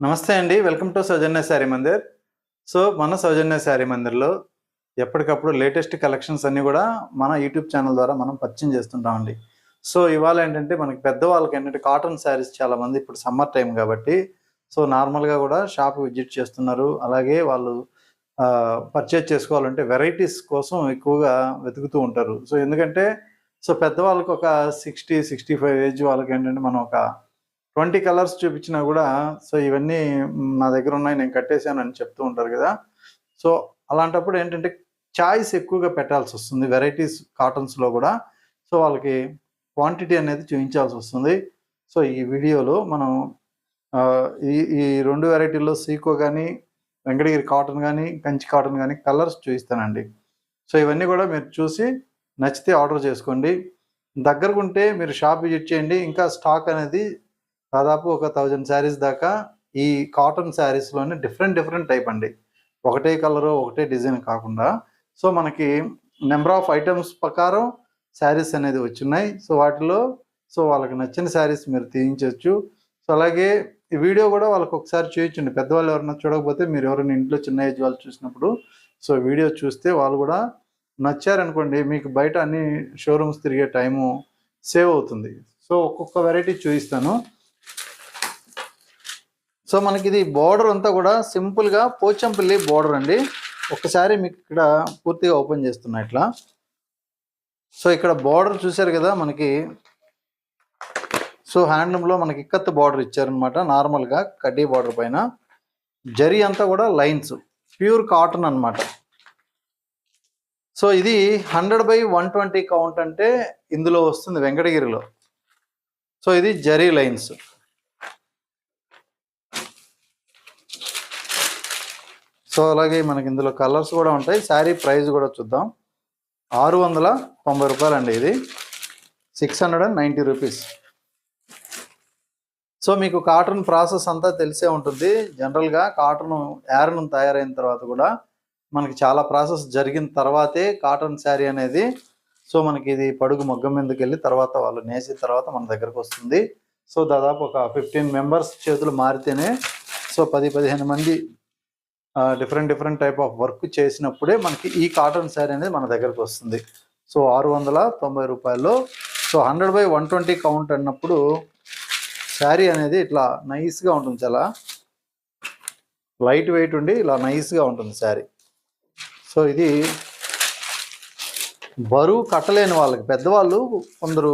నమస్తే అండి. Welcome to Soujanya sari Mandir. So, మన సౌజన్య శారీ మందిర్‌లో ఎప్పటికప్పుడు లేటెస్ట్ కలెక్షన్స్ అన్నీ గూడా మన యూట్యూబ్ ఛానల్ ద్వారా మనం పరిచయం చేస్తుంటామండి. సో, ఇవాళ ఏంటంటే మనకి పెద్దవాళ్ళకేంటంటే కాటన్ శారీస్ చాలామంది ఇప్పుడు సమ్మర్ టైమ్ గాబట్టి, సో, నార్మల్‌గా గూడా షాప్ విజిట్ చేస్తున్నారు. అలాగే వాళ్ళు పర్చేజ్ చేసుకోవాలంటే వెరైటీస్ కోసం ఎక్కువగా వెతుకుతూ ఉంటారు. సో, ఎందుకంటే పెద్దవాళ్ళకి ఒక 60, 65 ఏజ్ వాళ్ళకేంటంటే మనం ఒక 20 కలర్స్ చూపించినా గూడా ఇవన్నీ నా దగ్గరున్నాయి నేను కట్టేసానని చెప్తూ ఉంటారు గదా! సో, అలాంటప్పుడు ఏంటంటే చాయిస్ ఎక్కువగా పెట్టాల్సొస్తుంది. వెరైటీస్ కాటన్స్‌లో గూడా. వాళ్ళకి క్వాంటిటీ అనేది చూయించాల్సొస్తుంది. ఈ వీడియోలో మనం ఈ ఈ 2 వెరైటీల్లో సీకో గానీ, వెంకటగిరి కాటన్ గానీ, కంచి కాటన్ గానీ కలర్స్ చూయిస్తానండి. ఇవన్నీ గూడా మీరు చూసి నచ్చితే ఆర్డర్ చేసుకోండి. దగ్గరగుంటే మీరు షాప్ విజిట్ చేయండి. ఇంకా స్టాక్ అనేది దాదాపు ఒక 1000 శారీస్ దాకా ఈ కాటన్ శారీస్‌లోనే డిఫరెంట్ టైప్ అండి. ఒకటే కలరు, ఒకటే డిజైన్ కాకుండా మనకి నంబర్ ఆఫ్ ఐటెమ్స్ ప్రకారం శారీస్ అనేది వచ్చున్నాయి. వాటిలో వాళ్ళకి నచ్చిన శారీస్ మీరు తీయించొచ్చు. అలాగే ఈ వీడియో గూడా వాళ్ళకొకసారి చూయించండి. పెద్దవాళ్ళు ఎవరైనా చూడకపోతే మీరు ఎవరైనా ఇంట్లో చిన్న ఏజ్ వాళ్ళు చూసినప్పుడు వీడియో చూస్తే వాళ్ళు గూడా నచ్చారనుకోండి మీకు బయట అన్ని షోరూమ్స్ తిరిగే టైము సేవ్ అవుతుంది. ఒక్కొక్క వెరైటీ చూయిస్తాను. మనకిది బోర్డర్ అంతా కూడా సింపుల్గా పోచంపల్లి బోర్డర్ అండి. ఒక్కసారి మీకు ఇక్కడ పూర్తిగా ఓపెన్ చేస్తున్నా ఇట్లా. ఇక్కడ బోర్డర్ చూశారు కదా మనకి. హ్యాండ్లూమ్లో మనకి ఇక్కత్ బోర్డర్ ఇచ్చారనమాట. నార్మల్గా కడ్డీ బోర్డర్ పైన జరీ అంతా కూడా లైన్స్ ప్యూర్ కాటన్ అనమాట. ఇది 100/120 కౌంట్ అంటే ఇందులో వస్తుంది వెంకటగిరిలో. ఇది జరీ లైన్స్. అలాగే మనకి ఇందులో కలర్స్ కూడా ఉంటాయి. శారీ ప్రైస్ కూడా చూద్దాం. 690 రూపాయలండి. ఇది 690 రూపీస్. మీకు కాటన్ ప్రాసెస్ అంతా తెలిసే ఉంటుంది. జనరల్గా కాటన్ యారన్ తయారైన తర్వాత కూడా మనకి చాలా ప్రాసెస్ జరిగిన తర్వాతే కాటన్ శారీ అనేది మనకి ఇది పడుగు మొగ్గం మీదకి వెళ్ళి తర్వాత వాళ్ళు నేసిన తర్వాత మన దగ్గరకు వస్తుంది. దాదాపు ఒక 15 మెంబర్స్ చేతులు మారితేనే 10-15 మంది డిఫరెంట్ టైప్ ఆఫ్ వర్క్ చేసినప్పుడే మనకి ఈ కాటన్ శారీ అనేది మన దగ్గరకు వస్తుంది. 690 రూపాయల్లో 100/120 కౌంట్ అన్నప్పుడు శారీ అనేది ఇట్లా నైస్గా ఉంటుంది. చాలా లైట్ వెయిట్ ఉండి ఇలా నైస్గా ఉంటుంది శారీ. ఇది బరువు కట్టలేని వాళ్ళకి, పెద్దవాళ్ళు కొందరు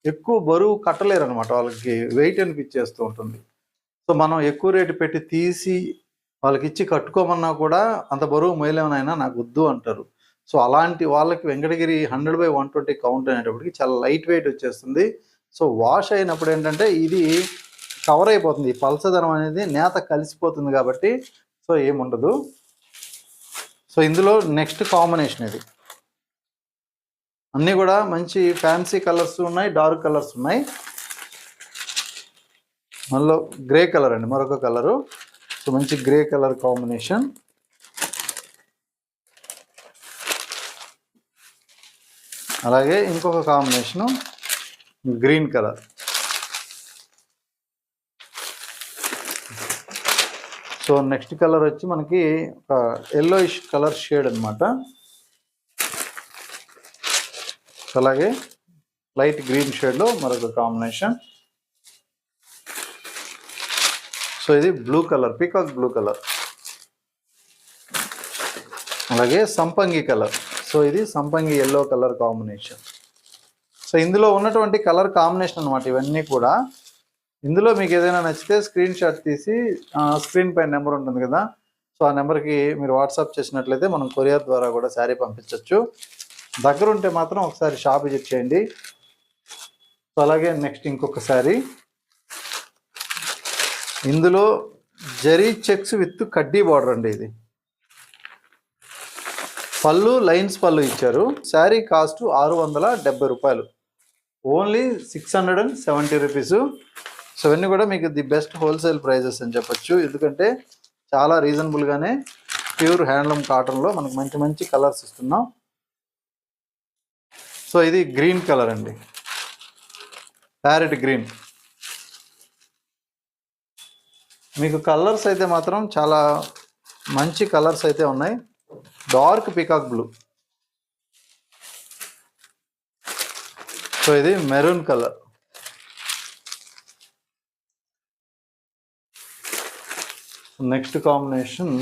ఎక్కువ బరువు కట్టలేరు అనమాట. వాళ్ళకి వెయిట్ అనిపించేస్తూ ఉంటుంది. మనం ఎక్కువ రేటు పెట్టి తీసి వాళ్ళకి ఇచ్చి కట్టుకోమన్నా కూడా అంత బరువు మొయ్యలేమనైనా నాకు వద్దు అంటారు. అలాంటి వాళ్ళకి వెంకటగిరి 100/120 కౌంట్ అనేటప్పటికి చాలా లైట్ వెయిట్ వచ్చేస్తుంది. వాష్ అయినప్పుడు ఏంటంటే ఇది కవర్ అయిపోతుంది. ఈ పల్చదనం అనేది నేత కలిసిపోతుంది కాబట్టి ఏముండదు. ఇందులో నెక్స్ట్ కాంబినేషన్ ఇది. అన్నీ కూడా మంచి ఫ్యాన్సీ కలర్స్ ఉన్నాయి, డార్క్ కలర్స్ ఉన్నాయి. మనలో గ్రే కలర్ అండి, మరొక కలరు. మంచి గ్రే కలర్ కాంబినేషన్. అలాగే ఇంకొక combination green colour. Next colour వచ్చి మనకి ఒక ఎల్లోయిష్ కలర్ షేడ్ అనమాట. అలాగే లైట్ గ్రీన్ షేడ్లో మరొక కాంబినేషన్. ఇది blue colour, peacock blue colour. అలాగే సంపంగి కలర్. ఇది సంపంగి ఎల్లో కలర్ కాంబినేషన్. ఇందులో ఉన్నటువంటి కలర్ కాంబినేషన్ అనమాట ఇవన్నీ కూడా. ఇందులో మీకు ఏదైనా నచ్చితే స్క్రీన్ షాట్ తీసి స్క్రీన్ పైన నెంబర్ ఉంటుంది కదా, ఆ నెంబర్కి మీరు వాట్సాప్ చేసినట్లయితే మనం కొరియర్ ద్వారా కూడా శారీ పంపించవచ్చు. దగ్గరుంటే మాత్రం ఒకసారి షాప్ విజిట్ చేయండి. అలాగే నెక్స్ట్ ఇంకొక శారీ. ఇందులో జరీ చెక్స్ విత్ కడ్డీ బార్డర్ అండి. ఇది పళ్ళు లైన్స్ పళ్ళు ఇచ్చారు. శారీ కాస్ట్ 670 రూపాయలు, ఓన్లీ 670 రూపీస్. ఇవన్నీ కూడా మీకు ది బెస్ట్ హోల్సేల్ ప్రైజెస్ అని చెప్పొచ్చు. ఎందుకంటే చాలా రీజనబుల్గానే ప్యూర్ హ్యాండ్లూమ్ కాటన్లో మనకు మంచి మంచి కలర్స్ ఇస్తున్నాం. ఇది గ్రీన్ కలర్ అండి, ప్యారెట్ గ్రీన్. మీకు కలర్స్ అయితే మాత్రం చాలా మంచి కలర్స్ అయితే ఉన్నాయి. డార్క్ పీకాక్ బ్లూ, సో ఇది maroon colour, next combination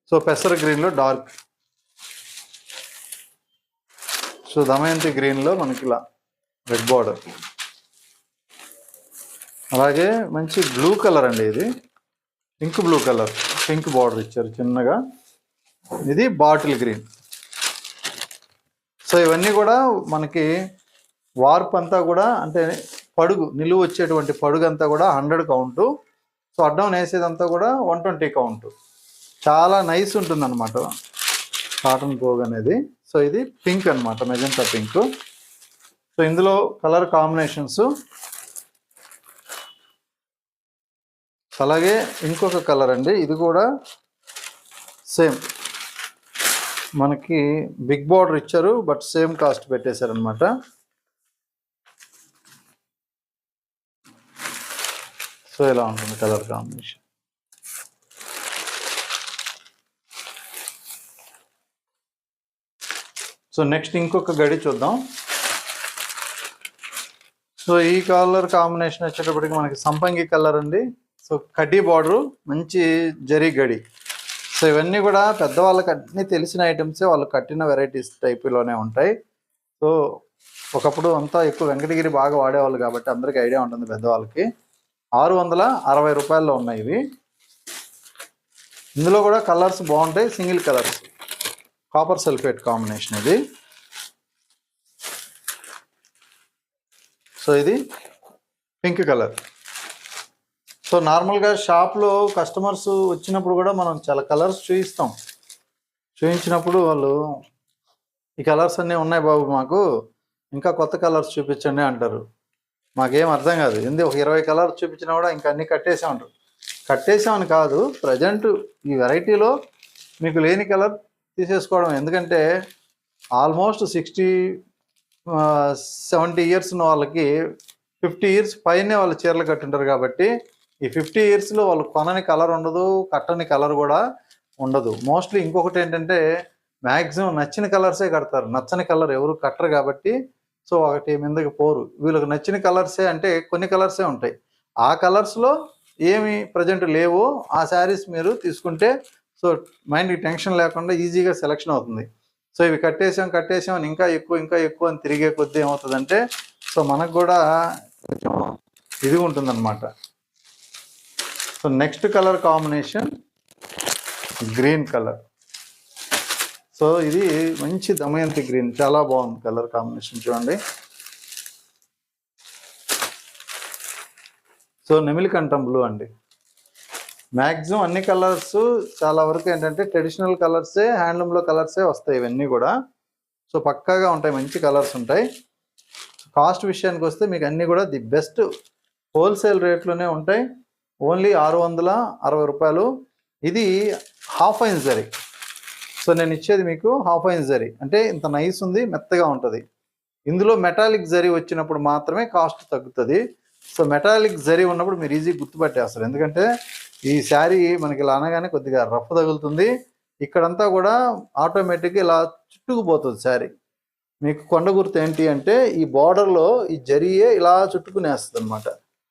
so పెసర గ్రీన్లో డార్క్, సో దమయంతి గ్రీన్లో మనకి ఇలా రెడ్ బార్డర్, అలాగే మంచి బ్లూ కలర్ అండి, ఇది pink blue colour, pink border ఇచ్చారు చిన్నగా, ఇది బాటిల్ గ్రీన్. సో ఇవన్నీ కూడా మనకి వార్ప్ అంతా కూడా అంటే పడుగు నిలువ వచ్చేటువంటి పడుగు అంతా కూడా 100 కౌంటు, సో అడ్డం వేసేదంతా కూడా 120 కౌంటు. చాలా నైస్ ఉంటుంది అనమాట కాటన్ పోగ్ అనేది. సో ఇది పింక్ అనమాట, మెజెంటా పింక్. సో ఇందులో కలర్ కాంబినేషన్స్, అలాగే ఇంకొక కలర్ అండి, ఇది కూడా సేమ్ మనకి బిగ్ బార్డర్ ఇచ్చారు బట్ సేమ్ కాస్ట్ పెట్టేశారనమాట. సో ఇలా ఉంటుంది కలర్ కాంబినేషన్. సో నెక్స్ట్ ఇంకొక గడి చూద్దాం. సో ఈ కలర్ కాంబినేషన్ వచ్చేటప్పటికి మనకి సంపంగి కలర్ అండి. సో కడ్డీ బార్డరు, మంచి జరీ గడి. సో ఇవన్నీ కూడా పెద్దవాళ్ళకి అన్నీ తెలిసిన ఐటమ్సే, వాళ్ళు కట్టిన వెరైటీస్ టైపులోనే ఉంటాయి. సో ఒకప్పుడు అంతా ఎక్కువ వెంకటగిరి బాగా వాడేవాళ్ళు కాబట్టి అందరికీ ఐడియా ఉంటుంది పెద్దవాళ్ళకి. 660 రూపాయల్లో ఉన్నాయి ఇవి. ఇందులో కూడా కలర్స్ బాగుంటాయి, single colours, copper sulphate combination ఇది. సో ఇది పింక్ కలర్. సో నార్మల్గా షాప్లో కస్టమర్స్ వచ్చినప్పుడు కూడా మనం చాలా కలర్స్ చూపించినప్పుడు వాళ్ళు ఈ కలర్స్ అన్నీ ఉన్నాయి బాబు, మాకు ఇంకా కొత్త కలర్స్ చూపించండి అంటారు. మాకేం అర్థం కాదు, ఒక 20 కలర్స్ చూపించినా కూడా ఇంకా అన్నీ కట్టేసామంటారు. కట్టేసామని కాదు, ప్రజెంట్ ఈ వెరైటీలో మీకు లేని కలర్ తీసేసుకోవడం. ఎందుకంటే ఆల్మోస్ట్ 60-70 ఇయర్స్ ఉన్న వాళ్ళకి 50 ఇయర్స్ పైనే వాళ్ళు చీరలు కట్టుంటారు కాబట్టి ఈ 50 ఇయర్స్లో వాళ్ళు కొనని కలర్ ఉండదు, కట్టని కలర్ కూడా ఉండదు. మోస్ట్లీ ఇంకొకటి ఏంటంటే మ్యాక్సిమం నచ్చిన కలర్సే కడతారు, నచ్చని కలర్ ఎవరు కట్టరు కాబట్టి సో ఒకటి మీదకి పోరు. వీళ్ళకి నచ్చిన కలర్సే అంటే కొన్ని కలర్సే ఉంటాయి. ఆ కలర్స్లో ఏమి ప్రజెంట్ లేవో ఆ శారీస్ మీరు తీసుకుంటే సో మైండ్కి టెన్షన్ లేకుండా ఈజీగా సెలెక్షన్ అవుతుంది. సో ఇవి కట్టేసాం అని ఇంకా ఎక్కువ అని తిరిగే కొద్దీ ఏమవుతుందంటే సో మనకు కూడా కొంచెం ఇది ఉంటుందన్నమాట. So next colour combination green colour. So ఇది మంచి దమయంతి గ్రీన్, చాలా బాగుంది కలర్ కాంబినేషన్ చూడండి. సో నెమిలికంఠం బ్లూ అండి. మ్యాక్సిమం అన్ని కలర్స్ చాలా వరకు ఏంటంటే ట్రెడిషనల్ కలర్సే, హ్యాండ్లూమ్లో కలర్సే వస్తాయి ఇవన్నీ కూడా. సో పక్కాగా ఉంటాయి, మంచి కలర్స్ ఉంటాయి. కాస్ట్ విషయానికి వస్తే మీకు అన్నీ కూడా ది బెస్ట్ హోల్సేల్ రేట్లోనే ఉంటాయి. ఓన్లీ 660 రూపాయలు. ఇది హాఫ్ ఐన్ జరీ. సో నేను ఇచ్చేది మీకు హాఫ్ ఐన్ జరీ అంటే ఇంత నైస్ ఉంది, మెత్తగా ఉంటుంది. ఇందులో మెటాలిక్ జరీ వచ్చినప్పుడు మాత్రమే కాస్ట్ తగ్గుతుంది. సో మెటాలిక్ జరీ ఉన్నప్పుడు మీరు ఈజీ గుర్తుపట్టేస్తారు. ఎందుకంటే ఈ శారీ మనకి ఇలా అనగానే కొద్దిగా రఫ్ తగులుతుంది, ఇక్కడంతా కూడా ఆటోమేటిక్గా ఇలా చుట్టుకుపోతుంది శారీ. మీకు కొండ గుర్తు ఏంటి అంటే ఈ బార్డర్లో ఈ జరీయే ఇలా చుట్టుకునేస్తుంది అనమాట.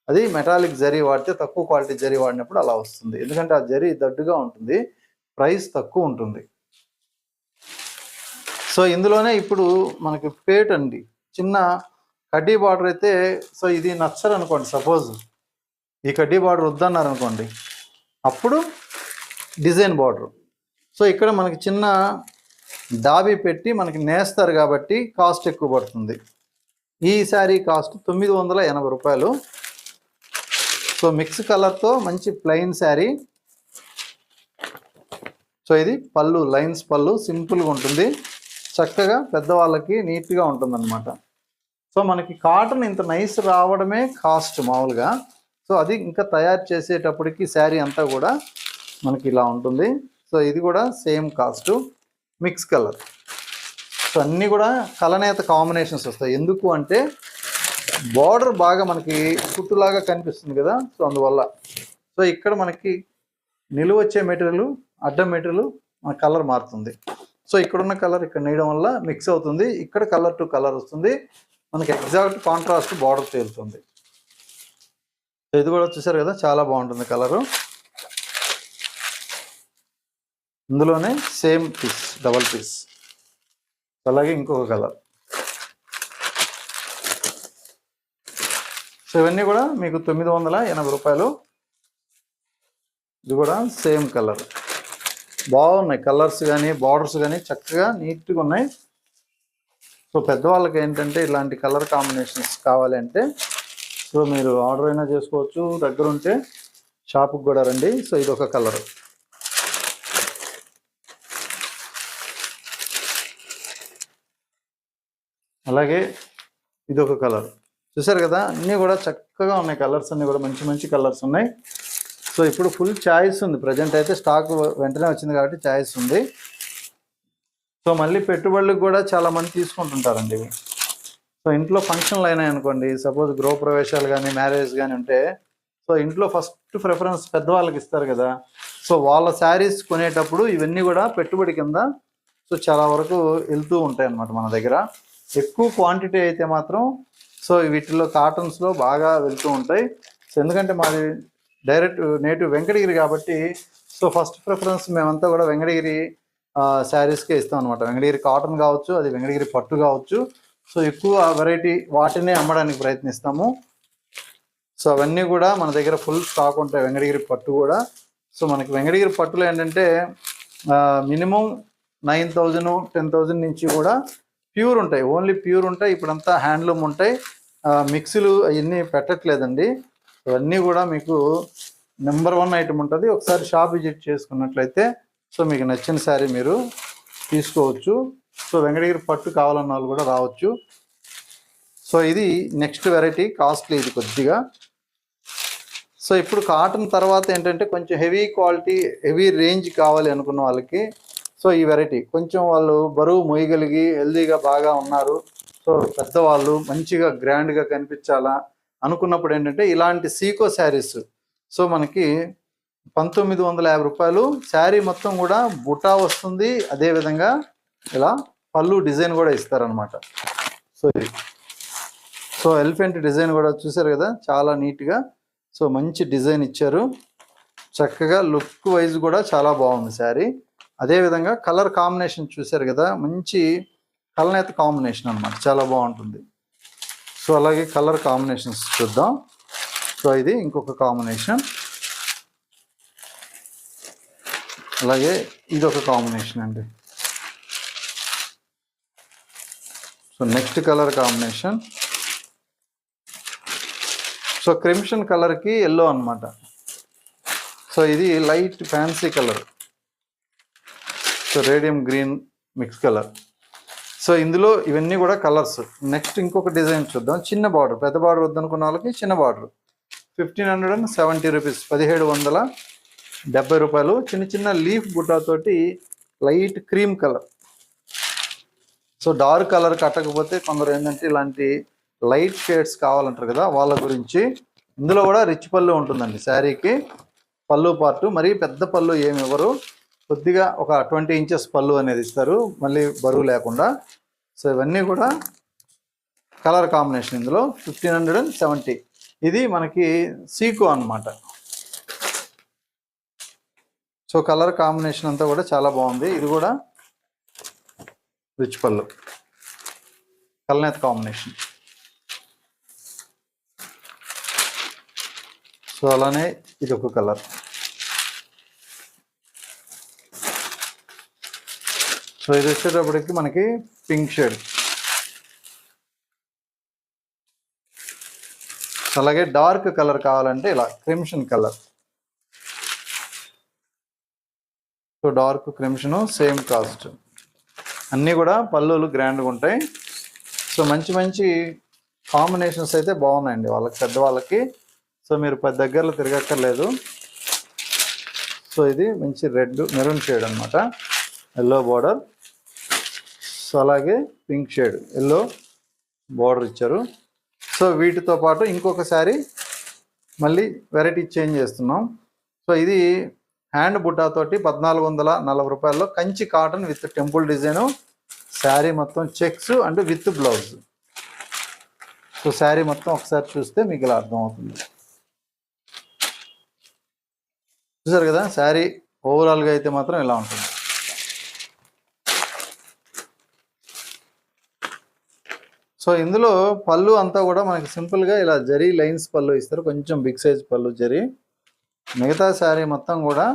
అది మెటాలిక్ జరీ వాడితే, తక్కువ క్వాలిటీ జరీ వాడినప్పుడు అలా వస్తుంది. ఎందుకంటే ఆ జరీ దడ్డుగా ఉంటుంది, ప్రైస్ తక్కువ ఉంటుంది. సో ఇందులోనే ఇప్పుడు మనకి పేట్ అండి, చిన్న కడ్డీ బార్డర్ అయితే సో ఇది నచ్చరు అనుకోండి, సపోజ్ ఈ కడ్డీ బార్డర్ వద్దన్నారు అనుకోండి, అప్పుడు డిజైన్ బార్డర్. సో ఇక్కడ మనకి చిన్న డాబీ పెట్టి మనకి నేస్తారు కాబట్టి కాస్ట్ ఎక్కువ పడుతుంది. ఈ శారీ కాస్ట్ 980 రూపాయలు. సో మిక్స్ కలర్తో మంచి ప్లెయిన్ శారీ. సో ఇది పళ్ళు, లైన్స్ పళ్ళు, సింపుల్గా ఉంటుంది, చక్కగా పెద్దవాళ్ళకి నీట్గా ఉంటుందన్నమాట. సో మనకి కాటన్ ఇంత నైస్ రావడమే కాస్ట్ మామూలుగా. సో అది ఇంకా తయారు చేసేటప్పటికి శారీ అంతా కూడా మనకి ఇలా ఉంటుంది. సో ఇది కూడా same cost, mix colour. So అన్నీ కూడా కలనేత కాంబినేషన్స్ వస్తాయి. ఎందుకు అంటే బార్డర్ బాగా మనకి కుట్టులాగా కనిపిస్తుంది కదా, సో అందువల్ల. సో ఇక్కడ మనకి నిలువ వచ్చే మెటీరియల్, అడ్డం మెటీరియల్ మన కలర్ మారుతుంది. సో ఇక్కడున్న కలర్ ఇక్కడ నేయడం వల్ల మిక్స్ అవుతుంది, ఇక్కడ కలర్ టు కలర్ వస్తుంది, మనకి ఎగ్జాక్ట్ కాంట్రాస్ట్ బార్డర్ తేలుతుంది. సో ఇది కూడా చూసారు కదా, చాలా బాగుంటుంది కలరు. ఇందులోనే సేమ్ పీస్, డబల్ పీస్. అలాగే ఇంకొక కలర్. సో ఇవన్నీ కూడా మీకు 980 రూపాయలు. ఇది కూడా సేమ్ కలర్. బాగున్నాయి కలర్స్ కానీ బార్డర్స్ కానీ చక్కగా నీట్గా ఉన్నాయి. సో పెద్దవాళ్ళకి ఏంటంటే ఇలాంటి కలర్ కాంబినేషన్స్ కావాలి అంటే సో మీరు ఆర్డర్ అయినా చేసుకోవచ్చు, దగ్గర ఉంటే షాప్కి కూడా రండి. సో ఇది ఒక కలర్. అలాగే ఇది ఒక కలర్. చూసారు కదా, అన్నీ కూడా చక్కగా ఉన్నాయి కలర్స్, అన్నీ కూడా మంచి మంచి కలర్స్ ఉన్నాయి. సో ఇప్పుడు ఫుల్ చాయిస్ ఉంది. ప్రజెంట్ అయితే స్టాక్ వెంటనే వచ్చింది కాబట్టి చాయిస్ ఉంది. సో మళ్ళీ పెట్టుబడులకు కూడా చాలామంది తీసుకుంటుంటారండి ఇవి. సో ఇంట్లో ఫంక్షన్లు అయినాయి అనుకోండి, సపోజ్ గృహప్రవేశాలు కానీ మ్యారేజ్ కానీ ఉంటే సో ఇంట్లో ఫస్ట్ ప్రిఫరెన్స్ పెద్దవాళ్ళకి ఇస్తారు కదా. సో వాళ్ళ శారీస్ కొనేటప్పుడు ఇవన్నీ కూడా పెట్టుబడి కింద సో చాలా వరకు వెళ్తూ ఉంటాయి అన్నమాట మన దగ్గర. ఎక్కువ క్వాంటిటీ అయితే మాత్రం సో వీటిలో కాటన్స్లో బాగా వెళ్తూ ఉంటాయి. సో ఎందుకంటే మాది డైరెక్ట్ నేటివ్ వెంకటగిరి కాబట్టి సో ఫస్ట్ ప్రిఫరెన్స్ మేమంతా కూడా వెంకటగిరి శారీస్కే ఇస్తాం అనమాట. వెంకటగిరి కాటన్ కావచ్చు, అది వెంకటగిరి పట్టు కావచ్చు. సో ఎక్కువ వెరైటీ వాటినే అమ్మడానికి ప్రయత్నిస్తాము. సో అవన్నీ కూడా మన దగ్గర ఫుల్ స్టాక్ ఉంటాయి. వెంకటగిరి పట్టు కూడా. సో మనకి వెంకటగిరి పట్టులో ఏంటంటే మినిమం 9,000 10,000 నుంచి కూడా ప్యూర్ ఉంటాయి, ఓన్లీ ప్యూర్ ఉంటాయి. ఇప్పుడంతా హ్యాండ్లూమ్ ఉంటాయి, మిక్సీలు అవన్నీ పెట్టట్లేదండి. అవన్నీ కూడా మీకు నెంబర్ 1 ఐటమ్ ఉంటుంది. ఒకసారి షాప్ విజిట్ చేసుకున్నట్లయితే సో మీకు నచ్చిన శారీ మీరు తీసుకోవచ్చు. సో వెంకటగిరి పట్టు కావాలన్న వాళ్ళు కూడా రావచ్చు. సో ఇది నెక్స్ట్ వెరైటీ, కాస్ట్లీ ఇది కొద్దిగా. సో ఇప్పుడు కాటన్ తర్వాత ఏంటంటే కొంచెం హెవీ క్వాలిటీ, హెవీ రేంజ్ కావాలి అనుకున్న వాళ్ళకి సో ఈ వెరైటీ కొంచెం వాళ్ళు బరువు మొయ్యగలిగి హెల్దీగా బాగా ఉన్నారు, సో పెద్దవాళ్ళు మంచిగా గ్రాండ్గా కనిపించాలా అనుకున్నప్పుడు ఏంటంటే ఇలాంటి సీకో శారీస్. సో మనకి 1950 రూపాయలు శారీ మొత్తం కూడా బుటా వస్తుంది. అదేవిధంగా ఇలా పళ్ళు డిజైన్ కూడా ఇస్తారనమాట. సో ఇది సో ఎలిఫెంట్ డిజైన్ కూడా చూసారు కదా, చాలా నీట్గా సో మంచి డిజైన్ ఇచ్చారు. చక్కగా లుక్ వైజ్ కూడా చాలా బాగుంది శారీ. అదేవిధంగా కలర్ కాంబినేషన్ చూసారు కదా, మంచి కలనేత కాంబినేషన్ అనమాట, చాలా బాగుంటుంది. సో అలాగే కలర్ కాంబినేషన్స్ చూద్దాం. సో ఇది ఇంకొక కాంబినేషన్. అలాగే ఇదొక కాంబినేషన్ అండి. So next colour combination so crimson కలర్కి ఎల్లో అనమాట. సో ఇది light fancy colour, so radium green mix colour. So ఇందులో ఇవన్నీ కూడా కలర్స్. నెక్స్ట్ ఇంకొక డిజైన్ చూద్దాం. చిన్న బార్డర్, పెద్ద బార్డర్ వద్దనుకున్న వాళ్ళకి చిన్న బార్డర్ 1570 రూపీస్, 1770 రూపాయలు. చిన్న చిన్న లీఫ్ బుట్టాతోటి light cream colour. So dark colour కట్టకపోతే కొందరు ఏంటంటే ఇలాంటి లైట్ షేడ్స్ కావాలంటారు కదా, వాళ్ళ గురించి. ఇందులో కూడా రిచ్ పళ్ళు ఉంటుందండి శారీకి. పళ్ళు పార్టు మరీ పెద్ద పళ్ళు ఏమి ఇవ్వరు, కొద్దిగా ఒక 20 ఇంచెస్ పళ్ళు అనేది ఇస్తారు, మళ్ళీ బరువు లేకుండా. సో ఇవన్నీ కూడా కలర్ కాంబినేషన్. ఇందులో 1570. ఇది మనకి సీకో అన్నమాట. సో కలర్ కాంబినేషన్ అంతా కూడా చాలా బాగుంది. ఇది కూడా రిచ్ పళ్ళు, కలనేత కాంబినేషన్. సో అలానే ఇది ఒక కలర్. సో ఇది వచ్చేటప్పటికి మనకి పింక్ షేడ్. అలాగే డార్క్ కలర్ కావాలంటే ఇలా crimson colour. So dark crimson same cost. అన్నీ కూడా పళ్ళులు గ్రాండ్గా ఉంటాయి. సో మంచి మంచి కాంబినేషన్స్ అయితే బాగున్నాయండి వాళ్ళకి, పెద్దవాళ్ళకి. సో మీరు పెద్ద దగ్గరలో తిరగక్కర్లేదు. సో ఇది మంచి రెడ్ మెరూన్ షేడ్ అనమాట, ఎల్లో బార్డర్. సో అలాగే పింక్ షేడ్, ఎల్లో బార్డర్ ఇచ్చారు. సో వీటితో పాటు ఇంకొక శారీ మళ్ళీ వెరైటీ చేంజ్ చేస్తున్నాం. సో ఇది హ్యాండ్ బుట్టాతోటి 1440 రూపాయల్లో Kanchi cotton with temple design sari మొత్తం checks and with blouse. So sari మొత్తం ఒకసారి చూస్తే మీకు ఇలా అర్థమవుతుంది. చూసారు కదా శారీ ఓవరాల్గా అయితే మాత్రం ఇలా ఉంటుంది. సో ఇందులో పళ్ళు అంతా కూడా మనకి సింపుల్గా ఇలా జరీ లైన్స్ పళ్ళు ఇస్తారు, కొంచెం బిగ్ సైజ్ పళ్ళు జరీ. మిగతా శారీ మొత్తం కూడా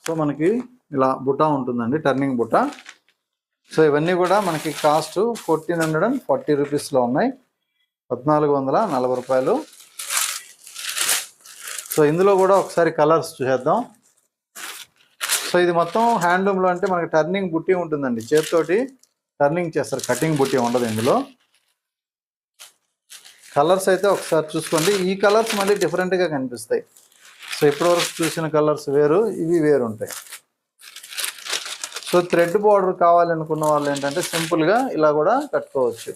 సో మనకి ఇలా బుట్ట ఉంటుందండి, టర్నింగ్ బుట్ట. సో ఇవన్నీ కూడా మనకి కాస్ట్ 1440 రూపీస్లో ఉన్నాయి, 1440 రూపాయలు. సో ఇందులో కూడా ఒకసారి కలర్స్ చూసేద్దాం. సో ఇది మొత్తం హ్యాండ్లూమ్లో అంటే మనకి టర్నింగ్ బుట్టి ఉంటుందండి, చేతితోటి టర్నింగ్ చేస్తారు, కటింగ్ బుట్టి ఉండదు ఇందులో. కలర్స్ అయితే ఒకసారి చూసుకోండి. ఈ కలర్స్ మళ్ళీ డిఫరెంట్గా కనిపిస్తాయి. సో ఇప్పటివరకు చూసిన కలర్స్ వేరు, ఇవి వేరు ఉంటాయి. సో థ్రెడ్ బార్డర్ కావాలనుకున్న వాళ్ళు ఏంటంటే సింపుల్గా ఇలా కూడా కట్టుకోవచ్చు.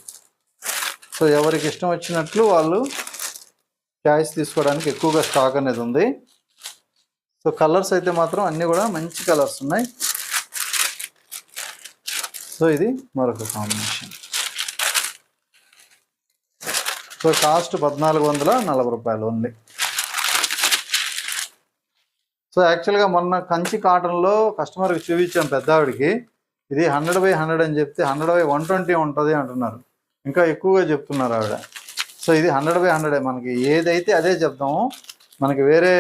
సో ఎవరికి ఇష్టం వచ్చినట్లు వాళ్ళు చాయిస్ తీసుకోవడానికి ఎక్కువగా స్టాక్ అనేది ఉంది. సో కలర్స్ అయితే మాత్రం అన్నీ కూడా మంచి కలర్స్ ఉన్నాయి. సో ఇది మరొక కాంబినేషన్. సో కాస్ట్ 1440 రూపాయలు ఓన్లీ. సో యాక్చువల్గా మొన్న కంచి కాటన్లో కస్టమర్కి చూపించాం పెద్దావిడికి, ఇది 100/100 అని చెప్తే 100/120 ఉంటుంది అంటున్నారు, ఇంకా ఎక్కువగా చెప్తున్నారు ఆవిడ. సో ఇది 100/100 మనకి ఏదైతే అదే చెప్తాము, మనకి వేరే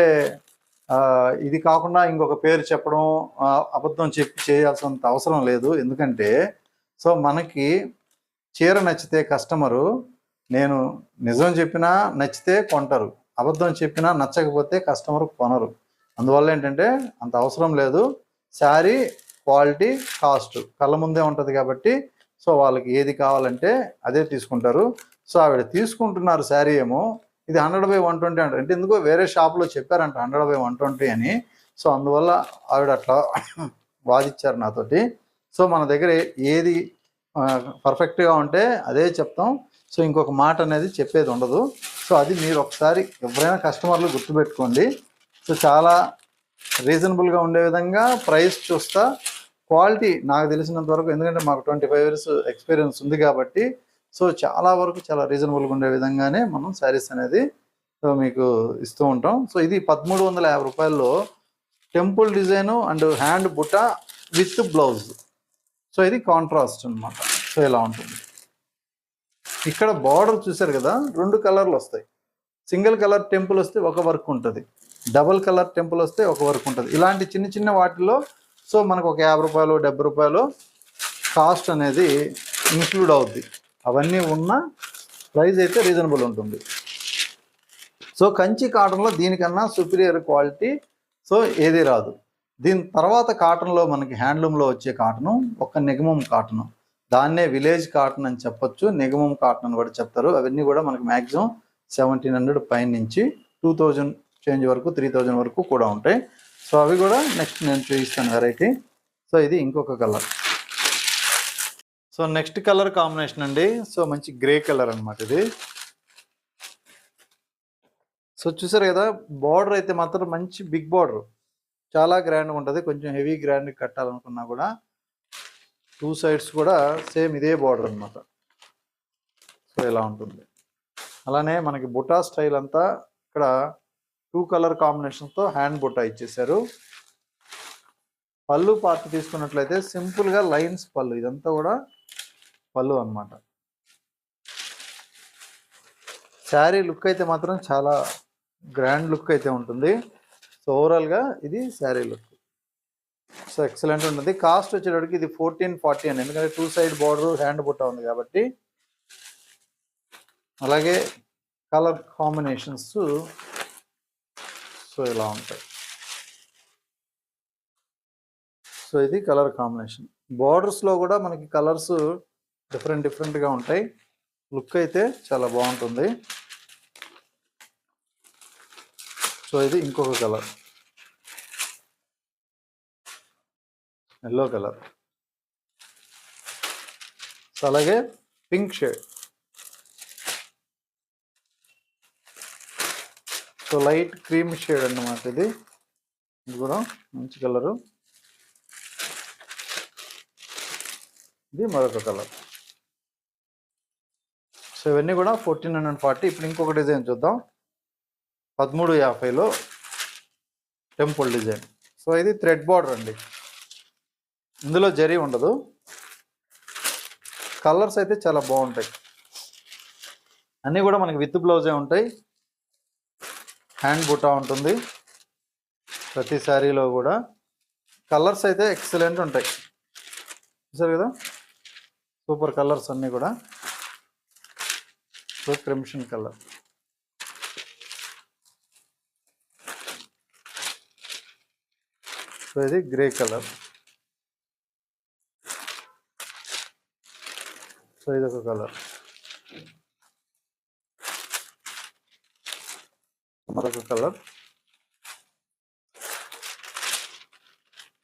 ఇది కాకుండా ఇంకొక పేరు చెప్పడం అబద్ధం చెప్పి చేయాల్సినంత అవసరం లేదు. ఎందుకంటే సో మనకి చీర నచ్చితే కస్టమరు, నేను నిజం చెప్పినా నచ్చితే కొంటారు, అబద్ధం చెప్పినా నచ్చకపోతే కస్టమర్ కొనరు. అందువల్ల ఏంటంటే అంత అవసరం లేదు. శారీ క్వాలిటీ కాస్ట్ కళ్ళ ముందే ఉంటుంది కాబట్టి సో వాళ్ళకి ఏది కావాలంటే అదే తీసుకుంటారు. సో ఆవిడ తీసుకుంటున్నారు శారీ ఏమో, ఇది 100/120 అంటారు. అంటే ఎందుకో వేరే షాప్లో చెప్పారంట 100/120 అని. సో అందువల్ల ఆవిడ అట్లా వాదిచ్చారు నాతోటి. సో మన దగ్గర ఏది పర్ఫెక్ట్గా ఉంటే అదే చెప్తాం. సో ఇంకొక మాట అనేది చెప్పేది ఉండదు. సో అది మీరు ఒకసారి ఎవరైనా కస్టమర్లు గుర్తుపెట్టుకోండి. సో చాలా రీజనబుల్గా ఉండే విధంగా ప్రైస్ చూస్తా, క్వాలిటీ నాకు తెలిసినంత వరకు, ఎందుకంటే మాకు 25 years ఎక్స్పీరియన్స్ ఉంది కాబట్టి సో చాలా వరకు చాలా రీజనబుల్గా ఉండే విధంగానే మనం శారీస్ అనేది సో మీకు ఇస్తూ ఉంటాం. సో ఇది 1350 రూపాయల్లో టెంపుల్ డిజైను అండ్ హ్యాండ్ బుట్ట విత్ బ్లౌజ్. సో ఇది కాంట్రాస్ట్ అనమాట. సో ఇలా ఉంటుంది. ఇక్కడ బార్డర్ చూసారు కదా, 2 కలర్లు వస్తాయి. సింగిల్ కలర్ టెంపుల్ వస్తే ఒక వర్క్ ఉంటుంది, డబుల్ కలర్ టెంపుల్ వస్తే ఒక వర్క్ ఉంటుంది. ఇలాంటి చిన్న చిన్న వాటిల్లో సో మనకు ఒక 50 రూపాయలు 70 రూపాయలు కాస్ట్ అనేది ఇంక్లూడ్ అవుద్ది. అవన్నీ ఉన్న ప్రైస్ అయితే రీజనబుల్ ఉంటుంది. సో కంచి కాటన్లో దీనికన్నా సుపీరియర్ క్వాలిటీ సో ఏది రాదు. దీని తర్వాత కాటన్లో మనకి హ్యాండ్లూమ్లో వచ్చే కాటను ఒక నిగమం కాటను, దాన్నే విలేజ్ కాటన్ అని చెప్పొచ్చు, నిగమం కాటన్ అని కూడా చెప్తారు. అవన్నీ కూడా మనకి మ్యాక్సిమం 1700 పైన నుంచి 2000 చేంజ్ వరకు 3000 వరకు కూడా ఉంటాయి. సో అవి కూడా నెక్స్ట్ నేను చూపిస్తాను వెరైటీ. సో ఇది ఇంకొక colour. So next colour combination అండి. సో మంచి గ్రే కలర్ అనమాట ఇది. సో చూసారు కదా, బార్డర్ అయితే మాత్రం మంచి బిగ్ బార్డర్, చాలా గ్రాండ్గా ఉంటుంది. కొంచెం హెవీ గ్రాండ్ కట్టాలనుకున్నా కూడా 2 sides కూడా సేమ్ ఇదే బార్డర్ అనమాట. సో ఇలా ఉంటుంది. అలానే మనకి బుటా స్టైల్ అంతా ఇక్కడ 2 కలర్ కాంబినేషన్తో హ్యాండ్ బుటా ఇచ్చేసారు. పళ్ళు పార్ట్ తీసుకున్నట్లయితే సింపుల్గా లైన్స్ పళ్ళు, ఇదంతా కూడా పళ్ళు అనమాట. శారీ లుక్ అయితే మాత్రం చాలా గ్రాండ్ లుక్ అయితే ఉంటుంది. సో ఓవరాల్గా ఇది శారీ లుక్. సో ఎక్సలెంట్ ఉంటుంది. కాస్ట్ వచ్చేటప్పటికి ఇది 1440 అని, ఎందుకంటే 2 side బార్డర్ హ్యాండ్ బుట్ట ఉంది కాబట్టి. అలాగే కలర్ కాంబినేషన్స్ సో ఇలా ఉంటాయి. సో ఇది కలర్ కాంబినేషన్. బార్డర్స్లో కూడా మనకి కలర్స్ డిఫరెంట్గా ఉంటాయి. లుక్ అయితే చాలా బాగుంటుంది. సో ఇది ఇంకొక కలర్, ఎల్లో కలర్. సో అలాగే pink shade. So light cream shade అన్నమాట ఇది కూడా మంచి కలరు. ఇది మరొక కలర్. సో ఇవన్నీ కూడా 1440. ఇప్పుడు ఇంకొక డిజైన్ చూద్దాం. 1350లో టెంపుల్ డిజైన్. సో ఇది థ్రెడ్ బార్డర్ అండి, ఇందులో జరీ ఉండదు. కలర్స్ అయితే చాలా బాగుంటాయి. అన్నీ కూడా మనకి విత్ బ్లౌజే ఉంటాయి. హ్యాండ్ బుటా ఉంటుంది ప్రతి శారీలో కూడా. కలర్స్ అయితే ఎక్సలెంట్ ఉంటాయి, చూసారు కదా, సూపర్ కలర్స్ అన్నీ కూడా. సో క్రిమ్షన్ కలర్, సో ఇది గ్రే కలర్. సో ఇది ఒక కలర్, మరొక కలర్.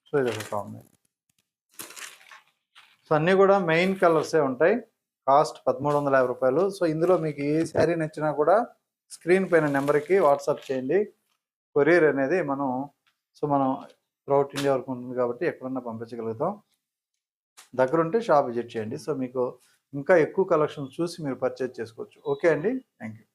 సో ఇది ఒక కాంబినేషన్. సో అన్నీ కూడా మెయిన్ కలర్సే ఉంటాయి. కాస్ట్ 1350 రూపాయలు. సో ఇందులో మీకు ఏ శారీ నచ్చినా కూడా స్క్రీన్ పైన నెంబర్కి వాట్సాప్ చేయండి. కొరియర్ అనేది మనం త్రూఅవుట్ ఇండియా వరకు ఉంటుంది కాబట్టి ఎక్కడన్నా పంపించగలుగుతాం. దగ్గరుంటే షాప్ విజిట్ చేయండి. సో మీకు ఇంకా ఎక్కువ కలెక్షన్స్ చూసి మీరు పర్చేజ్ చేసుకోవచ్చు. ఓకే అండి, థ్యాంక్ యూ.